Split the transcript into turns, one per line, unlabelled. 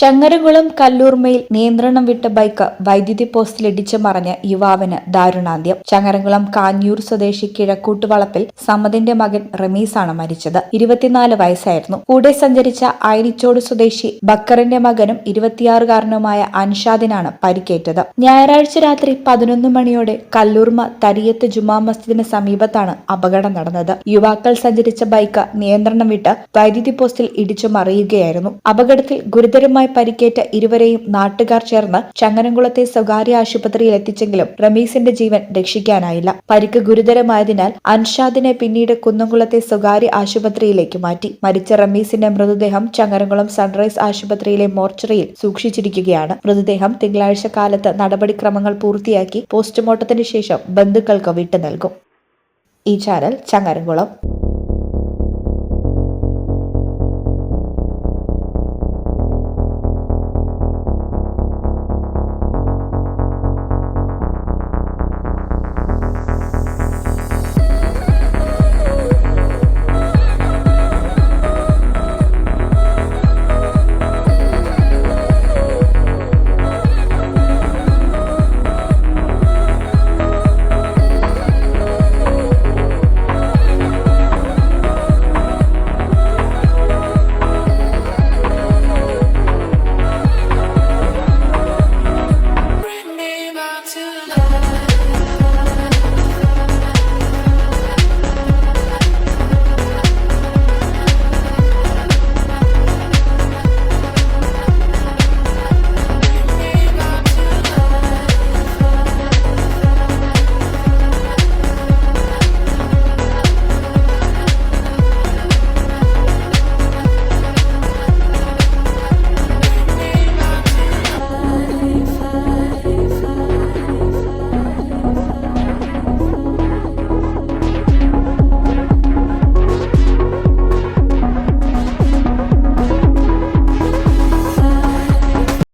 ചങ്ങരംകുളം കല്ലൂർമയിൽ നിയന്ത്രണം വിട്ട ബൈക്ക് വൈദ്യുതി പോസ്റ്റിലിടിച്ച് മറിഞ്ഞ് യുവാവിന് ദാരുണാന്ത്യം. ചങ്ങരംകുളം കാഞ്ഞൂർ സ്വദേശി കിഴക്കൂട്ടുവളപ്പിൽ സമ്മതിന്റെ മകൻ റമീസാണ് മരിച്ചത്. 24 വയസ്സായിരുന്നു. കൂടെ സഞ്ചരിച്ച അയനിച്ചോട് സ്വദേശി ബക്കറിന്റെ മകനും 26കാരനുമായ അൻഷാദിനാണ് പരിക്കേറ്റത്. ഞായറാഴ്ച രാത്രി 11 മണിയോടെ കല്ലൂർമ തരിയത്ത് ജുമാ മസ്ജിദിന് സമീപത്താണ് അപകടം നടന്നത്. യുവാക്കൾ സഞ്ചരിച്ച ബൈക്ക് നിയന്ത്രണം വിട്ട് വൈദ്യുതി പോസ്റ്റിൽ ഇടിച്ചു മറിയുകയായിരുന്നു. അപകടത്തിൽ ഗുരുതരമായി പരിക്കേറ്റ ഇരുവരെയും നാട്ടുകാർ ചേർന്ന് ചങ്ങരംകുളത്തെ സ്വകാര്യ ആശുപത്രിയിൽ എത്തിച്ചെങ്കിലും റമീസിന്റെ ജീവൻ രക്ഷിക്കാനായില്ല. പരിക്ക് ഗുരുതരമായതിനാൽ അൻഷാദിനെ പിന്നീട് കുന്നംകുളത്തെ സ്വകാര്യ ആശുപത്രിയിലേക്ക് മാറ്റി. മരിച്ച റമീസിന്റെ മൃതദേഹം ചങ്ങരംകുളം സൺറൈസ് ആശുപത്രിയിലെ മോർച്ചറിയിൽ സൂക്ഷിച്ചിരിക്കുകയാണ്. മൃതദേഹം തിങ്കളാഴ്ച കാലത്ത് നടപടിക്രമങ്ങൾ പൂർത്തിയാക്കി പോസ്റ്റ്മോർട്ടത്തിന് ശേഷം ബന്ധുക്കൾക്ക് വിട്ടു നൽകും. ഈ ചാനൽ ചങ്ങരംകുളം.